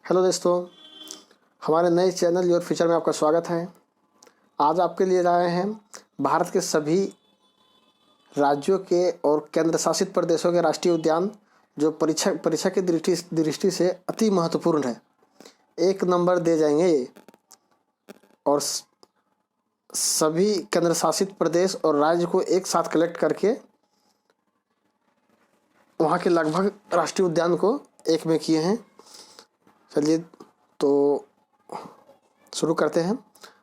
Hello दोस्तों, हमारे नए चैनल योर फ्यूचर में आपका स्वागत है। आज आपके लिए लाए हैं भारत के सभी राज्यों के और केंद्र शासित प्रदेशों के राष्ट्रीय उद्यान जो परीक्षा की दृष्टि से अति महत्वपूर्ण है। एक नंबर दे जाएंगे ये। और सभी केंद्र शासित प्रदेश और राज्य को एक साथ कलेक्ट करके वहाँ के लगभग राष्ट्रीय उद्यान को एक में किए हैं। चलिए तो शुरू करते हैं।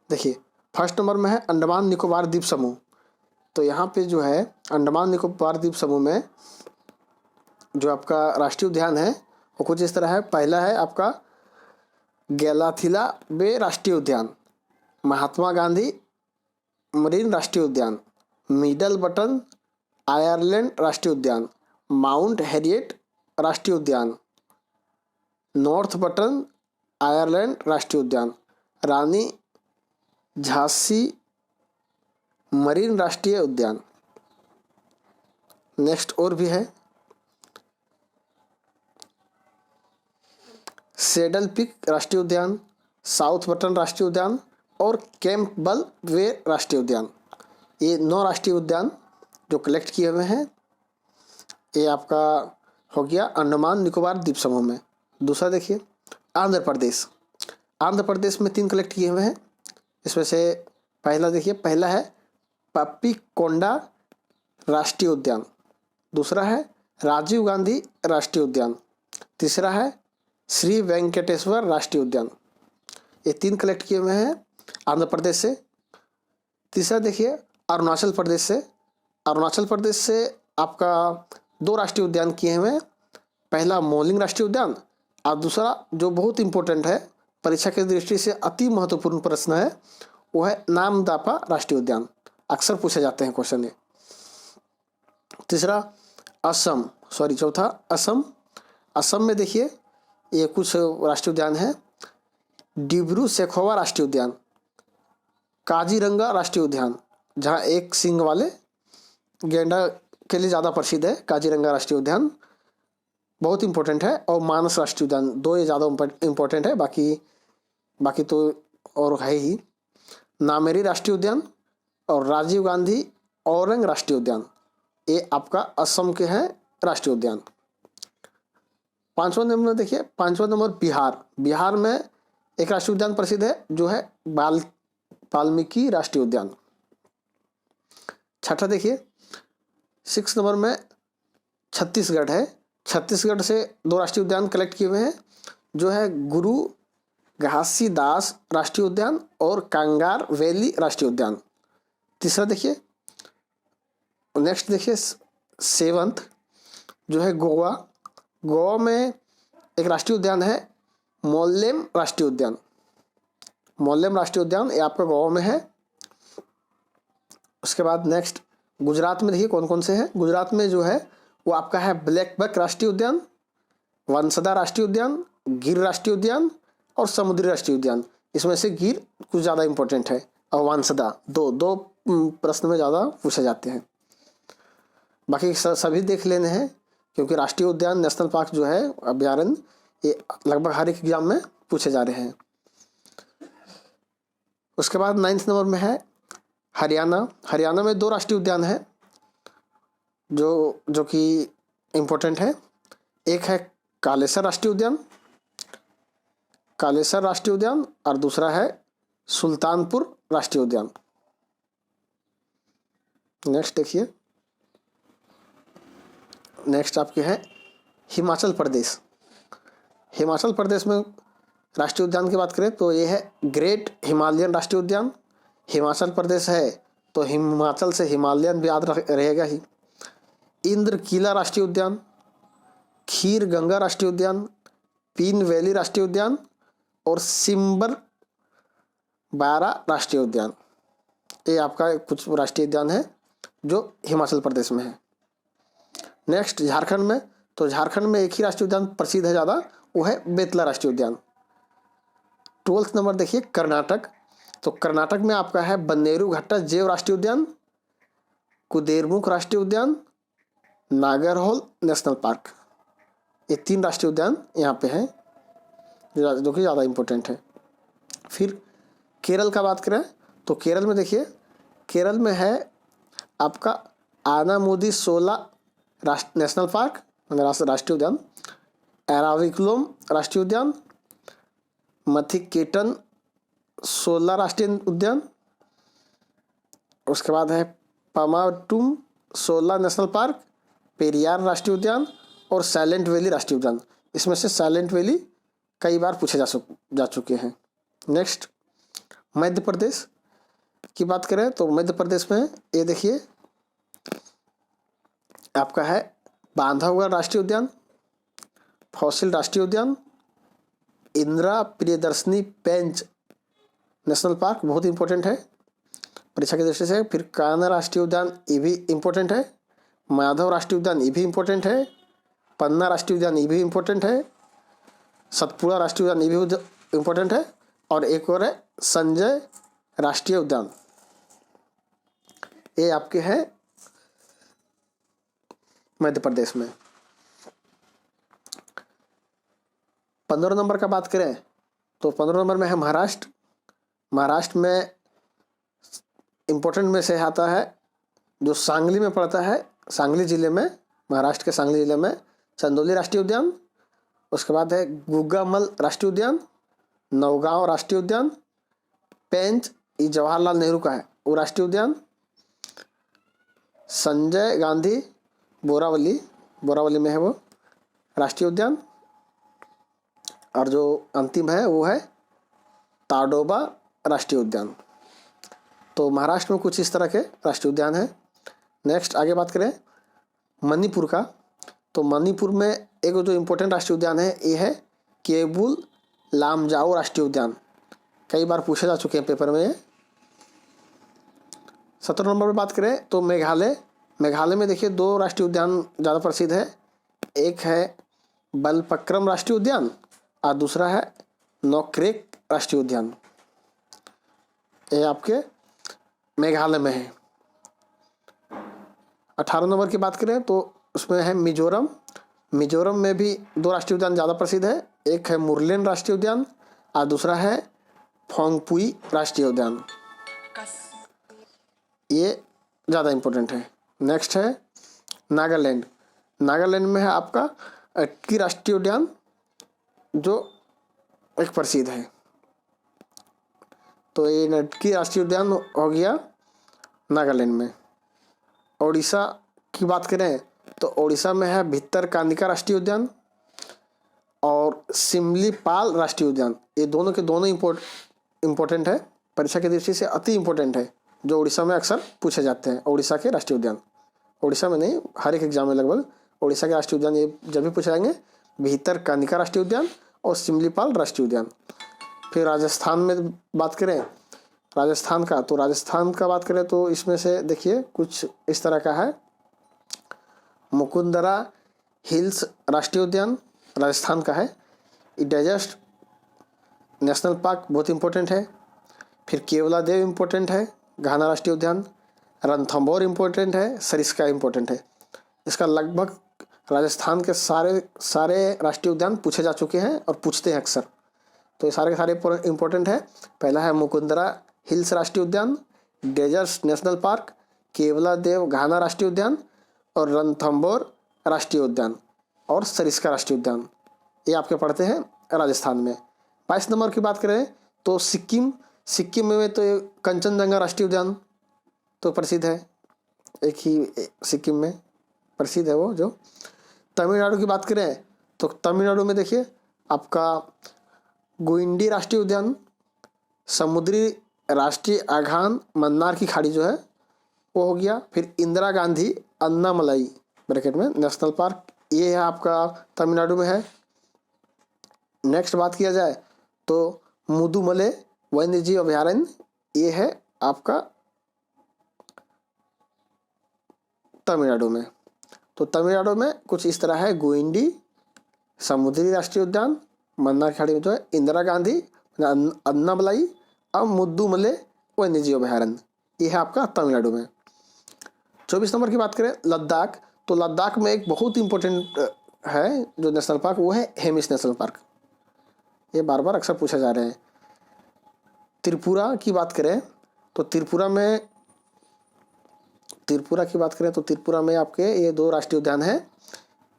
देखिए, फर्स्ट नंबर में है अंडमान निकोबार द्वीप समूह। तो यहाँ पे जो है अंडमान निकोबार द्वीप समूह में जो आपका राष्ट्रीय उद्यान है वो कुछ इस तरह है। पहला है आपका गैलाथिला बे राष्ट्रीय उद्यान, महात्मा गांधी मरीन राष्ट्रीय उद्यान, मिडल बटन आयरलैंड राष्ट्रीय उद्यान, माउंट हैरियट राष्ट्रीय उद्यान, नॉर्थ बटन आयरलैंड राष्ट्रीय उद्यान, रानी झांसी मरीन राष्ट्रीय उद्यान। नेक्स्ट और भी है सेडल पिक राष्ट्रीय उद्यान, साउथ बटन राष्ट्रीय उद्यान और कैंपबेल वे राष्ट्रीय उद्यान। ये 9 राष्ट्रीय उद्यान जो कलेक्ट किए हुए हैं, ये आपका हो गया अंडमान निकोबार द्वीप समूह में। दूसरा देखिए आंध्र प्रदेश। आंध्र प्रदेश में 3 कलेक्ट किए हुए हैं। इसमें से पहला देखिए, पहला है पप्पीकोंडा राष्ट्रीय उद्यान, दूसरा है राजीव गांधी राष्ट्रीय उद्यान, तीसरा है श्री वेंकटेश्वर राष्ट्रीय उद्यान। ये 3 कलेक्ट किए हुए हैं आंध्र प्रदेश से। तीसरा देखिए अरुणाचल प्रदेश से। अरुणाचल प्रदेश से आपका 2 राष्ट्रीय उद्यान किए हुए हैं। पहला मोलिंग राष्ट्रीय उद्यान और दूसरा जो बहुत इंपॉर्टेंट है, परीक्षा की दृष्टि से अति महत्वपूर्ण प्रश्न है, वो है नामदाफा राष्ट्रीय उद्यान। अक्सर पूछे जाते हैं क्वेश्चन ये। तीसरा चौथा असम। असम में देखिए ये कुछ राष्ट्रीय उद्यान है। डिब्रू सैखोवा राष्ट्रीय उद्यान, काजीरंगा राष्ट्रीय उद्यान जहाँ एक सींग वाले गैंडा के लिए ज़्यादा प्रसिद्ध है, काजीरंगा राष्ट्रीय उद्यान बहुत इंपॉर्टेंट है, और मानस राष्ट्रीय उद्यान। 2 ये ज़्यादा इंपॉर्टेंट है, बाकी तो और है ही। नामेरी राष्ट्रीय उद्यान और राजीव गांधी औरंग राष्ट्रीय उद्यान, ये आपका असम के हैं राष्ट्रीय उद्यान। 5वां नंबर देखिए, 5वां नंबर बिहार। बिहार में एक राष्ट्रीय उद्यान प्रसिद्ध है जो है वाल्मीकि राष्ट्रीय उद्यान। छठा देखिए 6 नंबर में छत्तीसगढ़ है। छत्तीसगढ़ से 2 राष्ट्रीय उद्यान कलेक्ट किए हुए हैं जो है गुरु घासीदास राष्ट्रीय उद्यान और कांगार वैली राष्ट्रीय उद्यान। तीसरा देखिए, नेक्स्ट देखिए 7th जो है गोवा। गोवा में एक राष्ट्रीय उद्यान है मोल्लेम राष्ट्रीय उद्यान। मोल्लेम राष्ट्रीय उद्यान ये आपका गोवा में है। उसके बाद नेक्स्ट गुजरात में देखिए कौन कौन से हैं। गुजरात में जो है वो आपका है ब्लैक बक राष्ट्रीय उद्यान, वंसदा राष्ट्रीय उद्यान, गिर राष्ट्रीय उद्यान और समुद्री राष्ट्रीय उद्यान। इसमें से गिर कुछ ज़्यादा इंपॉर्टेंट है और वंसदा दो प्रश्न में ज़्यादा पूछे जाते हैं। बाकी सभी देख लेने हैं क्योंकि राष्ट्रीय उद्यान नेशनल पार्क जो है अभ्यारण्य, ये लगभग हर एक एग्जाम में पूछे जा रहे हैं। उसके बाद 9th नंबर में है हरियाणा। हरियाणा में 2 राष्ट्रीय उद्यान है जो कि इम्पोर्टेंट है। एक है कालेसर राष्ट्रीय उद्यान और दूसरा है सुल्तानपुर राष्ट्रीय उद्यान। नेक्स्ट देखिए, नेक्स्ट आपके है हिमाचल प्रदेश। हिमाचल प्रदेश में राष्ट्रीय उद्यान की बात करें तो ये है ग्रेट हिमालयन राष्ट्रीय उद्यान। हिमाचल प्रदेश है तो हिमाचल से हिमालयन भी याद रहेगा ही। इंद्र किला राष्ट्रीय उद्यान, खीर गंगा राष्ट्रीय उद्यान, पीन वैली राष्ट्रीय उद्यान और सिम्बर बारा राष्ट्रीय उद्यान। ये आपका कुछ राष्ट्रीय उद्यान है जो हिमाचल प्रदेश में है। नेक्स्ट झारखंड में, तो झारखंड में एक ही राष्ट्रीय उद्यान प्रसिद्ध है ज़्यादा, वो है बेतला राष्ट्रीय उद्यान। 12th नंबर देखिए कर्नाटक। तो कर्नाटक में आपका है बन्नेरू घट्टा जैव राष्ट्रीय उद्यान, कुदेरमुख राष्ट्रीय उद्यान, नागरहोल नेशनल पार्क। ये 3 राष्ट्रीय उद्यान यहाँ पे हैं। जो कि ज़्यादा इम्पोर्टेंट है। फिर केरल का बात करें तो केरल में देखिए, केरल में है आपका आनामुदी सोला नेशनल पार्क राष्ट्रीय उद्यान, एराविकुलम राष्ट्रीय उद्यान, मथिकेटन सोला राष्ट्रीय उद्यान, उसके बाद है पमाटुम सोला नेशनल पार्क, पेरियार राष्ट्रीय उद्यान और साइलेंट वैली राष्ट्रीय उद्यान। इसमें से साइलेंट वैली कई बार पूछे जा चुके हैं। नेक्स्ट मध्य प्रदेश की बात करें तो मध्य प्रदेश में ये देखिए आपका है बांधवगढ़ राष्ट्रीय उद्यान, फॉसिल राष्ट्रीय उद्यान, इंदिरा प्रियदर्शनी पेंच नेशनल पार्क बहुत इंपॉर्टेंट है परीक्षा की दृष्टि से। फिर कान्हा राष्ट्रीय उद्यान ये भी इम्पोर्टेंट है, माधव राष्ट्रीय उद्यान ये भी इम्पोर्टेंट है, पन्ना राष्ट्रीय उद्यान ये भी इम्पोर्टेंट है, सतपुड़ा राष्ट्रीय उद्यान ये भी इम्पोर्टेंट है, और एक और है संजय राष्ट्रीय उद्यान। ये आपके हैं मध्य प्रदेश में। 15 नंबर का बात करें तो 15 नंबर में है महाराष्ट्र। महाराष्ट्र में इम्पोर्टेंट में से आता है जो सांगली में पड़ता है, सांगली जिले में, महाराष्ट्र के सांगली जिले में चंदोली राष्ट्रीय उद्यान, उसके बाद है गुग्गामल राष्ट्रीय उद्यान, नौगांव राष्ट्रीय उद्यान, पेंच ये जवाहरलाल नेहरू का है वो राष्ट्रीय उद्यान, संजय गांधी बोरावली में है वो राष्ट्रीय उद्यान, और जो अंतिम है वो है ताडोबा राष्ट्रीय उद्यान। तो महाराष्ट्र में कुछ इस तरह के राष्ट्रीय उद्यान हैं। नेक्स्ट आगे बात करें मणिपुर का, तो मणिपुर में एक जो इम्पोर्टेंट राष्ट्रीय उद्यान है ये है केबुल लामजाओ राष्ट्रीय उद्यान, कई बार पूछे जा चुके हैं पेपर में। 17 नंबर पर बात करें तो मेघालय में देखिए 2 राष्ट्रीय उद्यान ज़्यादा प्रसिद्ध है, एक है बलपक्रम राष्ट्रीय उद्यान और दूसरा है नोक्रेक राष्ट्रीय उद्यान। ये आपके मेघालय में है। 18 नंबर की बात करें तो उसमें है मिजोरम। मिजोरम में भी 2 राष्ट्रीय उद्यान ज़्यादा प्रसिद्ध है, एक है मुरलेन राष्ट्रीय उद्यान और दूसरा है फोंगपुई राष्ट्रीय उद्यान, ये ज़्यादा इम्पोर्टेंट है। नेक्स्ट है नागालैंड। नागालैंड में है आपका अटकी राष्ट्रीय उद्यान जो एक प्रसिद्ध है, तो ये अटकी राष्ट्रीय उद्यान हो गया नागालैंड में। ओडिशा की बात करें तो ओडिशा में है भितरकानिका राष्ट्रीय उद्यान और सिमलीपाल राष्ट्रीय उद्यान, ये दोनों के दोनों इम्पोर्टेंट है परीक्षा की दृष्टि से, अति इम्पोर्टेंट है, जो उड़ीसा में अक्सर पूछे जाते हैं। उड़ीसा के राष्ट्रीय उद्यान, उड़ीसा में नहीं हर एक एग्जाम में लगभग उड़ीसा के राष्ट्रीय उद्यान ये जब भी पूछे जाएंगे, भितरकानिका राष्ट्रीय उद्यान और सिमलीपाल राष्ट्रीय उद्यान। फिर राजस्थान में बात करें राजस्थान का बात करें तो इसमें से देखिए कुछ इस तरह का है, मुकुंदरा हिल्स राष्ट्रीय उद्यान राजस्थान का है, डेजर्ट नेशनल पार्क बहुत इंपॉर्टेंट है। फिर केवलादेव इम्पोर्टेंट है, घाना राष्ट्रीय उद्यान, रणथंभौर इम्पोर्टेंट है, सरिस्का इम्पोर्टेंट है। इसका लगभग राजस्थान के सारे राष्ट्रीय उद्यान पूछे जा चुके हैं और पूछते हैं अक्सर, तो ये सारे के सारे इम्पोर्टेंट है। पहला है मुकुंदरा हिल्स राष्ट्रीय उद्यान, डेजर्ट नेशनल पार्क, केवलादेव घाना राष्ट्रीय उद्यान और रणथंभौर राष्ट्रीय उद्यान और सरिस्का राष्ट्रीय उद्यान, ये आपके पढ़ते हैं राजस्थान में। 22 नंबर की बात करें तो सिक्किम में तो कंचनजंगा राष्ट्रीय उद्यान तो प्रसिद्ध है, एक ही सिक्किम में प्रसिद्ध है वो जो। तमिलनाडु की बात करें तो तमिलनाडु में देखिए आपका गुइंडी राष्ट्रीय उद्यान, समुद्री राष्ट्रीय आघान मन्नार की खाड़ी जो है वो हो गया। फिर इंदिरा गांधी अन्नामलाई ब्रैकेट में नेशनल पार्क, ये है आपका तमिलनाडु में है। नेक्स्ट बात किया जाए तो मुदुमले वन्यजीव अभयारण्य, ये है आपका तमिलनाडु में। तो तमिलनाडु में कुछ इस तरह है, गुइंडी समुद्री राष्ट्रीय उद्यान, मन्नार की खाड़ी में जो है इंदिरा गांधी अन्नामलाई और मुद्दुमले वन्यजीव अभयारण्य, ये है आपका तमिलनाडु में। 24 नंबर की बात करें लद्दाख, तो लद्दाख में एक बहुत इंपॉर्टेंट है जो नेशनल पार्क, वो है हेमिस नेशनल पार्क। ये बार बार अक्सर पूछा जा रहे हैं। त्रिपुरा की बात करें तो त्रिपुरा में आपके ये 2 राष्ट्रीय उद्यान हैं।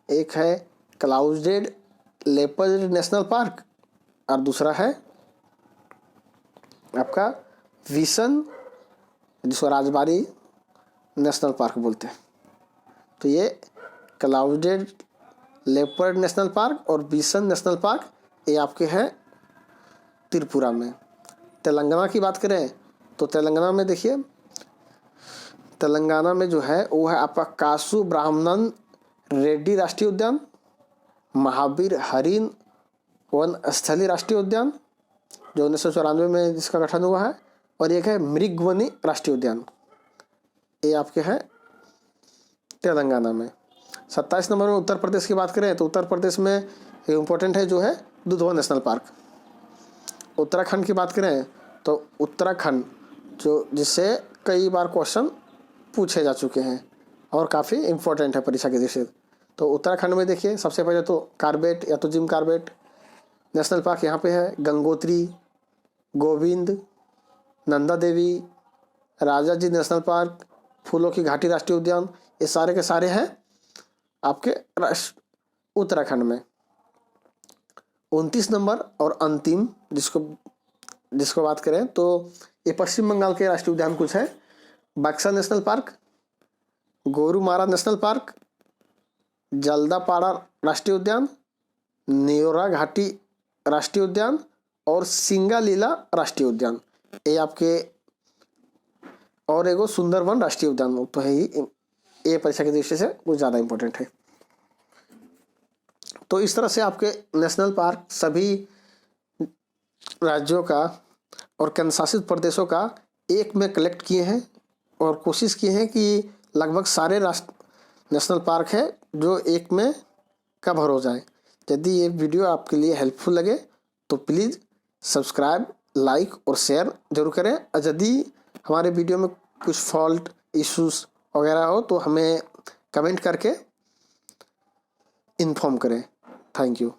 एक है क्लाउडेड लेपर्ड नेशनल पार्क और दूसरा है आपका विसन, जिसको राजबारी नेशनल पार्क बोलते हैं। तो ये क्लाउडेड लेपर्ड नेशनल पार्क और विसन नेशनल पार्क ये आपके हैं त्रिपुरा में। तेलंगाना की बात करें तो तेलंगाना में देखिए, तेलंगाना में जो है वो है आपका कासु ब्राह्मणन रेड्डी राष्ट्रीय उद्यान, महावीर हरिण वन स्थली राष्ट्रीय उद्यान जो 1994 में जिसका गठन हुआ है, और एक है मृगवनी राष्ट्रीय उद्यान, ये आपके हैं तेलंगाना में। 27 नंबर में उत्तर प्रदेश की बात करें तो उत्तर प्रदेश में इम्पोर्टेंट है जो है दुधवा नेशनल पार्क। उत्तराखंड की बात करें तो उत्तराखंड जो जिससे कई बार क्वेश्चन पूछे जा चुके हैं और काफ़ी इम्पोर्टेंट है परीक्षा की दृष्टि से। तो उत्तराखंड में देखिए सबसे पहले तो कार्बेट या तो जिम कार्बेट नेशनल पार्क यहाँ पे है, गंगोत्री, गोविंद, नंदा देवी, राजा जी नेशनल पार्क, फूलों की घाटी राष्ट्रीय उद्यान, ये सारे के सारे हैं आपके उत्तराखंड में। 29 नंबर और अंतिम जिसको बात करें तो ये पश्चिम बंगाल के राष्ट्रीय उद्यान कुछ है। Buxa national park, Gorumara national park, Jaldapara राष्ट्रीय उद्यान, न्योरा घाटी राष्ट्रीय उद्यान और सिंगालीला राष्ट्रीय उद्यान, ये आपके, और एगो सुंदरवन राष्ट्रीय उद्यान तो है ही, ये परीक्षा की दृष्टि से कुछ ज़्यादा इम्पोर्टेंट है। तो इस तरह से आपके नेशनल पार्क सभी राज्यों का और केंद्र शासित प्रदेशों का एक में कलेक्ट किए हैं और कोशिश की है कि लगभग सारे नेशनल पार्क है जो एक में कवर हो जाए। यदि ये वीडियो आपके लिए हेल्पफुल लगे तो प्लीज़ सब्सक्राइब, लाइक और शेयर जरूर करें। और यदि हमारे वीडियो में कुछ फॉल्ट, इश्यूज वगैरह हो तो हमें कमेंट करके इन्फॉर्म करें। Thank you.